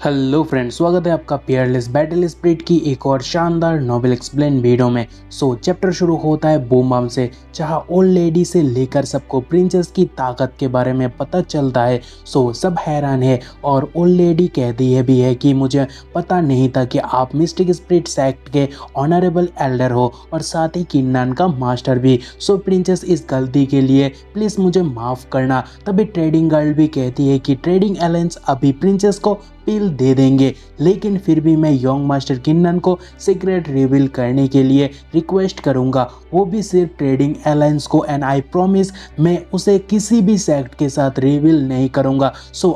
Hello friends, स्वागत है आपका पियरलेस बैटल स्पिरिट की एक और शानदार नोवेल एक्सप्लेन वीडियो में। चैप्टर शुरू होता है बूम बम से, जहां ओल्ड लेडी से लेकर सबको प्रिंसेस की ताकत के बारे में पता चलता है। सब हैरान है और ओल्ड लेडी कहती है भी है कि मुझे पता नहीं था कि आप मिस्टिक स्पिरिट सेक्ट के ऑनरेबल एल्डर हो और साथ ही किन्नन का मास्टर भी। प्रिंसेस इस गलती के लिए प्लीज़ मुझे माफ़ करना। तभी ट्रेडिंग गर्ल भी कहती है कि ट्रेडिंग अलायंस अभी प्रिंसेस को पील दे देंगे, लेकिन फिर भी मैं यंग मास्टर किन्नन को सीक्रेट रिवील करने के लिए रिक्वेस्ट करूंगा, वो भी सिर्फ ट्रेडिंग अलायंस को। एंड आई प्रॉमिस मैं उसे किसी भी सेक्ट के साथ रिवील नहीं करूंगा।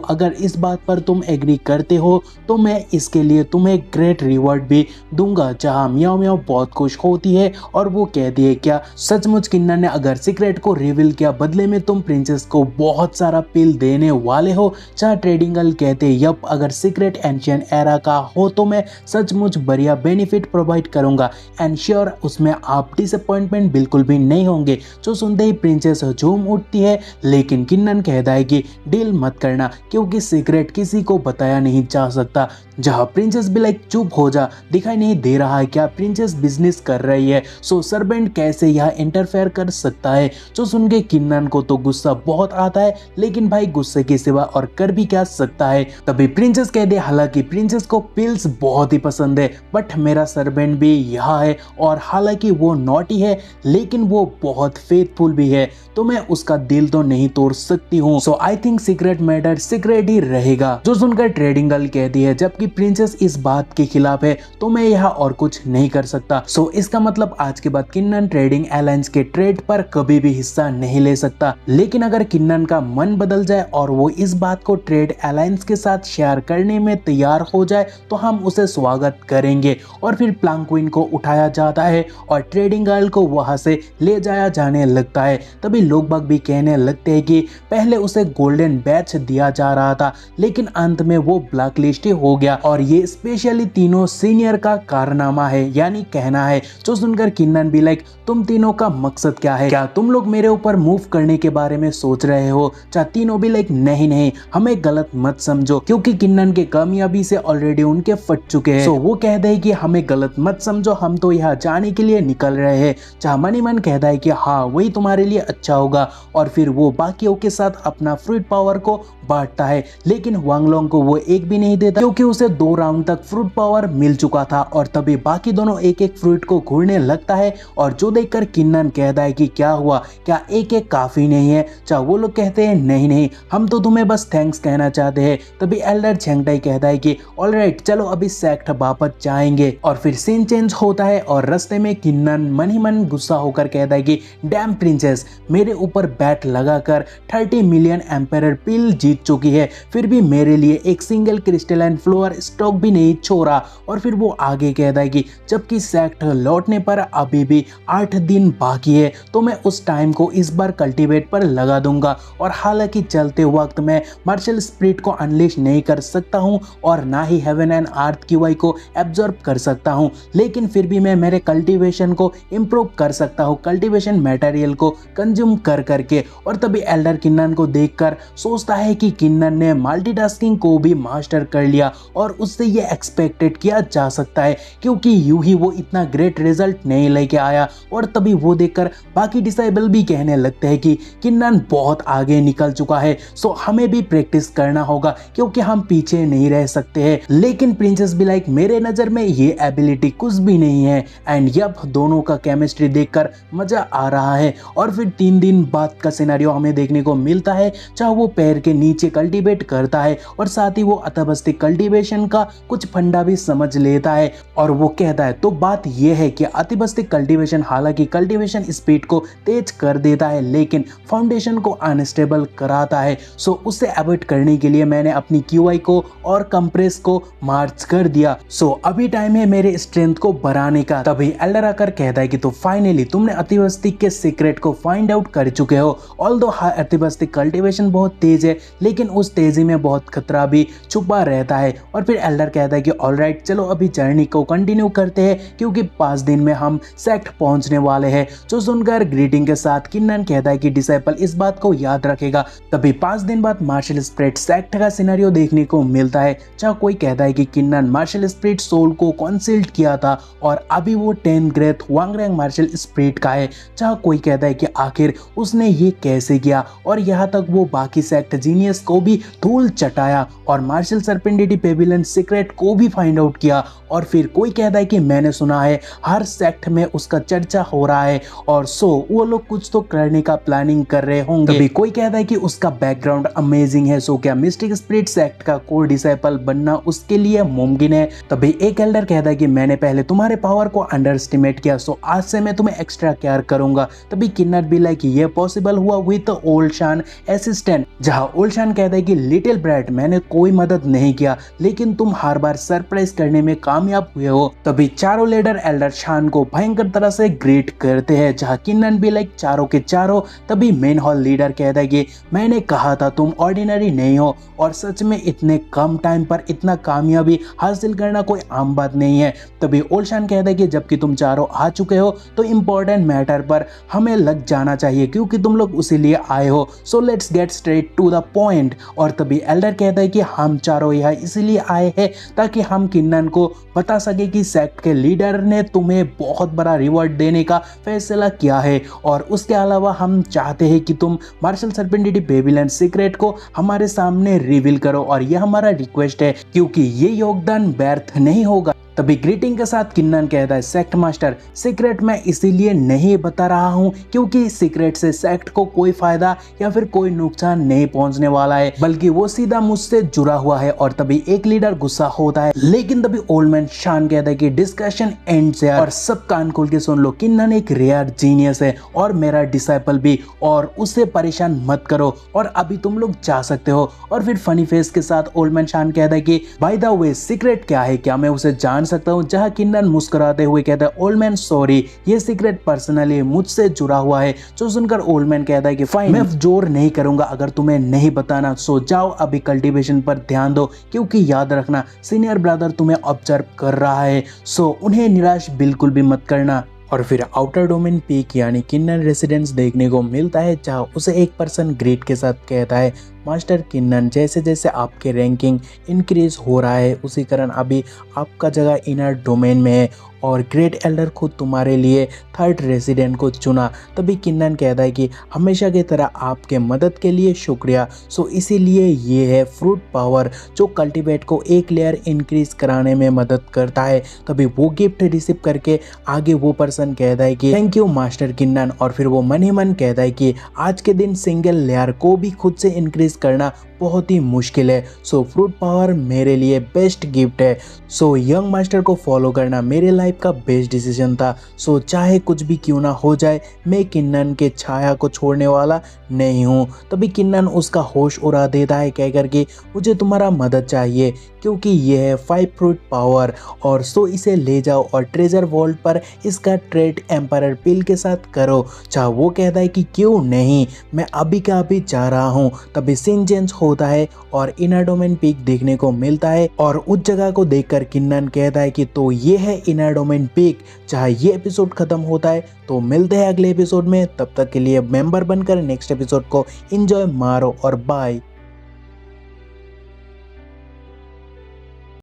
अगर इस बात पर तुम एग्री करते हो तो मैं इसके लिए तुम्हें ग्रेट रिवॉर्ड भी दूंगा। जहां म्याओ म्याओ बहुत खुश होती है और वो कहती है क्या सचमुच किन्नन ने अगर सीक्रेट को रिवील किया बदले में तुम प्रिंसेस को बहुत सारा पिल देने वाले हो। जहाँ ट्रेडिंग गर्ल कहते हैं यप, अगर सीक्रेट एंशियंट एरा का हो तो मैं सचमुच बढ़िया बेनिफिट प्रोवाइड करूंगा एंड श्योर उसमें आप डिसअपॉइंटमेंट बिल्कुल भी नहीं होंगे। सुनते ही प्रिंसेस झूम उठती है, लेकिन किन्नन कहता है कि डील मत करना क्योंकि सीक्रेट किसी को बताया नहीं जा सकता। जहां प्रिंसेस भी लाइक चुप हो जा, दिखाई नहीं दे रहा है क्या प्रिंसेस बिजनेस कर रही है। सर्वेंट कैसे यह इंटरफेयर कर सकता है। सुन के किन्नन को तो गुस्सा बहुत आता है, लेकिन भाई गुस्से के सिवा और कर भी क्या सकता है। तभी प्रिंसेस कह दे हालांकि प्रिंसेस को पिल्स बहुत ही पसंद है, बट मेरा सर्वेंट भी यहाँ है और हालांकि वो नॉटी है लेकिन वो बहुत फेथफुल भी है, तो मैं उसका दिल तो नहीं तोड़ सकती हूँ। I think secret matter secret ही रहेगा। जो सुनकर ट्रेडिंग गर्ल कहती है जबकि प्रिंसेस इस बात के खिलाफ है तो मैं यहाँ और कुछ नहीं कर सकता। इसका मतलब आज के बाद किन्नन ट्रेडिंग अलायंस के ट्रेड पर कभी भी हिस्सा नहीं ले सकता। लेकिन अगर किन्नन का मन बदल जाए और वो इस बात को ट्रेड अलायंस के साथ शेयर करने में तैयार हो जाए तो हम उसे स्वागत करेंगे। और फिर प्लांक्विन को उठाया जाता है और ट्रेडिंग गर्ल को वहां से ले जाया जाने लगता है। तभी लोग बाग भी कहने लगते हैं कि पहले उसे गोल्डन बैच दिया जा रहा था लेकिन अंत में वो ब्लैक लिस्ट हो गया और ये स्पेशली तीनों सीनियर का कारनामा है, यानी कहना है। जो सुनकर किन्नन भी लाइक तुम तीनों का मकसद क्या है, क्या तुम लोग मेरे ऊपर मूव करने के बारे में सोच रहे हो। तीनों भी लाइक नहीं हमें गलत मत समझो, क्योंकि किन्नन के कामयाबी से ऑलरेडी उनके फट चुके हैं। वो कहते हैं कि हमें गलत मत समझो, हम तो यहाँ जाने के लिए निकल रहे हैं। जहाँ मनी मन कहता है कि हाँ वही तुम्हारे लिए अच्छा होगा और फिर वो बाकियों के साथ अपना फ्रूट पावर को बांटता है, लेकिन वांगलोंग को वो एक भी नहीं देता क्योंकि उसे 2 राउंड तक फ्रूट पावर मिल चुका था। और तभी बाकी दोनों एक एक फ्रूट को घूरने लगता है और जो देखकर किन्नन कहता है कि क्या हुआ, क्या एक एक काफी नहीं है। वो लोग कहते हैं नहीं हम तो तुम्हें बस थैंक्स कहना चाहते हैं। तभी एल्डर झेंगटाई कहता है कि ऑलराइट चलो अभी सेक्ट वापस जाएंगे। और फिर सीन चेंज होता है और रास्ते में किन्नन मन ही मन गुस्सा होकर कहता है कि डैम प्रिंसेस मेरे ऊपर बैट लगाकर 30 मिलियन एम्पेयर पिल जीत चुकी है, फिर भी मेरे लिए एक सिंगल क्रिस्टलाइन फ्लोर स्टॉक भी नहीं छोड़ा। और फिर वो आगे कहता है कि जबकि सेक्ट लौटने पर अभी भी 8 दिन बाकी है तो मैं उस टाइम को इस बार कल्टीवेट पर लगा दूंगा। और हालांकि चलते वक्त मैं मार्शल स्पिरिट को अनलिश नहीं कर सकता हूं और ना ही हेवन एंड अर्थ की वाई को एब्जॉर्ब कर सकता हूं, लेकिन फिर भी मैं मेरे कल्टीवेशन को इम्प्रूव कर सकता हूं कल्टीवेशन मटेरियल को कंज्यूम कर करके। और तभी एल्डर किन्नन को देखकर सोचता है कि किन्नन ने मल्टीटास्किंग को भी मास्टर कर लिया और उससे ये एक्सपेक्टेड किया जा सकता है क्योंकि यूं ही वो इतना ग्रेट रिजल्ट नहीं लेके आया। और तभी वो देखकर बाकी डिसाइबल भी कहने लगते हैं कि किन्नन बहुत आगे निकल चुका है, हमें भी प्रैक्टिस करना होगा क्योंकि हम पीछे नहीं रह सकते हैं। लेकिन प्रिंसेस भी लाइक मेरे नजर में ये एबिलिटी कुछ भी नहीं है। एंड यप दोनों का केमिस्ट्री देखकर मजा आ रहा है। और फिर 3 दिन बाद का सिनेरियो हमें देखने को मिलता है जहाँ वो पैर के नीचे कल्टीवेट करता है और साथ ही वो अतबस्ती कल्टीवेशन का कुछ फंडा भी समझ लेता है। और वो कहता है तो बात यह है कि अतिबस्ती कल्टीवेशन हालांकि कल्टीवेशन स्पीड को तेज कर देता है लेकिन फाउंडेशन को अनस्टेबल कराता है। उससे अवॉइड करने के लिए मैंने अपनी क्यूआई को और कंप्रेस को मार्च कर दिया। अभी टाइम है मेरे स्ट्रेंथ को बढ़ाने का। तभी एल्डर आकर कहता है कि तो फाइनली तुमने अतिबस्ती के सीक्रेट को फाइंड आउट कर चुके हो। ऑल्दो अतिबस्ती कल्टीवेशन बहुत तेज है लेकिन उस तेजी में बहुत खतरा भी छुपा रहता है। और फिर एल्डर कहता है कि ऑलराइट चलो अभी जर्नी को कंटिन्यू करते हैं क्योंकि 5 दिन में हम सेक्ट पहुंचने वाले हैं। जो सुनकर ग्रीटिंग के साथ किन्नन कहता है कि डिसाइपल इस बात को याद रखेगा। तभी 5 दिन बाद मार्शल स्पिरिट सेक्ट का सिनेरियो देखने को मिलता है, जहाँ कोई कहता है कि किन्नन मार्शल स्पिरिट सोल को कंसील्ड किया था और अभी वो 10th ग्रेड वांगरेंग मार्शल स्पिरिट का है, जहाँ कोई कहता है कि आखिर उसने ये कैसे किया, और यहाँ तक वो बाकी सेक्ट जीनियस को भी धूल चटाया और मार्शल सर्पेंडिटी पेविलियन सीक्रेट को भी फाइंड आउट किया। और फिर कोई कहता है कि मैंने सुना है हर सेक्ट में उसका चर्चा हो रहा है और सो वो लोग कुछ तो करने का प्लानिंग कर रहे होंगे। तभी कोई कहता है कि उसका बैकग्राउंड अमेजिंग है, सो क्या मिस्टिक स्पिरिट सेक्ट का कोर डिसाइपल बनना उसके लिए मुमकिन है। तभी एक एल्डर कहता है कि मैंने पहले तुम्हारे पावर को अंडर एस्टिमेट किया, सो आज से मैं तुम्हें एक्स्ट्रा केयर करूंगा। तभी किन्नर भी लाइक ये पॉसिबल हुआ विद ओल्ड शान असिस्टेंट, जहां ओल्ड शान कहता है कि लिटिल ब्रैट मैंने कोई मदद नहीं किया, लेकिन तुम हर बार सरप्राइज करने में कामयाब हुए हो। तभी चारों लीडर एल्डर शान को भयंकर तरह से ग्रीट करते हैं, जहां किन्नन भी लाइक चारों के चारों। तभी मेन हॉल लीडर कहता है कि मैंने कहा था तुम ऑर्डिनरी नहीं हो, और सच में इतने कम टाइम पर इतना कामयाबी हासिल करना कोई आम बात नहीं है। तभी ओल्ड शान कहता है कि जबकि तुम चारों आ चुके हो तो इम्पोर्टेंट मैटर पर हमें लग जाना चाहिए, क्योंकि तुम लोग उसी लिए आए हो, so let's get straight to the point. और तभी एल्डर कहता है कि हम चारों यहाँ इसीलिए आए हैं ताकि हम किन्नन को बता सके कि सेक्ट के लीडर ने तुम्हें बहुत बड़ा रिवॉर्ड देने का फैसला किया है, और उसके अलावा हम चाहते हैं कि तुम मार्शल सर्पेंडिटी पेविलियन सीक्रेट को हमारे सामने रिवील करो, और यह हमारा रिक्वेस्ट है क्योंकि ये योगदान व्यर्थ नहीं होगा। तभी ग्रीटिंग के साथ किन्नन कहता है सेक्ट मास्टर सीक्रेट मैं इसीलिए नहीं बता रहा हूँ क्योंकि सीक्रेट से सेक्ट को कोई फायदा या फिर कोई नुकसान नहीं पहुंचने वाला है, बल्कि वो सीधा मुझसे जुड़ा हुआ है। और तभी एक लीडर गुस्सा होता है, लेकिन तभी ओल्ड मैन शान कहता है कि डिस्कशन एंड्स हियर, और सब कान खोल के सुन लो, किन्नन एक रेयर जीनियस है और मेरा डिसाइपल भी, और उससे परेशान मत करो और अभी तुम लोग जा सकते हो। और फिर फनी फेस के साथ ओल्ड मैन शान कहता है कि बाय द वे सीक्रेट क्या है, क्या मैं उसे जान सकता हूं, जहां किन्नन मुस्कुराते हुए कहता है ओल्ड मैन सॉरी, ये सीक्रेट पर्सनली मुझसे जुड़ा हुआ है। जो सुनकर ओल्ड मैन कहता है कि फाइन, मैं जोर नहीं करूंगा अगर तुम्हें नहीं बताना, सो जाओ अभी कल्टीवेशन पर ध्यान दो, क्योंकि याद रखना सीनियर ब्रदर तुम्हें ऑब्जर्व कर रहा है, सो उन्हें निराश बिल्कुल भी मत करना। और फिर आउटर डोमेन पीक यानी किन्नन रेसिडेंस देखने को मिलता है, जहां उसे एक पर्सन ग्रीट के साथ कहता है मास्टर किन्नन, जैसे जैसे आपके रैंकिंग इंक्रीज हो रहा है उसी कारण अभी आपका जगह इनर डोमेन में है, और ग्रेट एल्डर खुद तुम्हारे लिए 3rd रेसिडेंट को चुना। तभी किन्नन कहता है कि हमेशा की तरह आपके मदद के लिए शुक्रिया, सो इसीलिए ये है फ्रूट पावर जो कल्टीवेट को एक लेयर इंक्रीज कराने में मदद करता है। तभी वो गिफ्ट रिसीव करके आगे वो पर्सन कहता है कि थैंक यू मास्टर किन्नन, और फिर वो मन ही मन कहता है कि आज के दिन सिंगल लेयर को भी खुद से इंक्रीज करना बहुत ही मुश्किल है, सो फ्रूट पावर मेरे लिए बेस्ट गिफ्ट है। सो यंग मास्टर को फॉलो करना मेरे लाइफ का बेस्ट डिसीजन था, सो चाहे कुछ भी क्यों ना हो जाए मैं किन्नन के छाया को छोड़ने वाला नहीं हूँ। तभी किन्नन उसका होश उड़ा देता है कहकर कि मुझे तुम्हारा मदद चाहिए क्योंकि ये है 5 फ्रूट पावर, और सो इसे ले जाओ और ट्रेजर वॉल्ट पर इसका ट्रेड एम्पायर पिल के साथ करो। चाहे वो कहता है कि क्यों नहीं, मैं अभी का अभी जा रहा हूँ। तभी सीन चेंज होता है और इनर डोमेन पीक देखने को मिलता है, और उस जगह को देखकर किन्नन कहता है कि तो ये है इनर डोमेन पीक, चाहे ये एपिसोड खत्म होता है। तो मिलते हैं अगले एपिसोड में, तब तक के लिए मेंबर बनकर नेक्स्ट एपिसोड को एंजॉय मारो और बाय।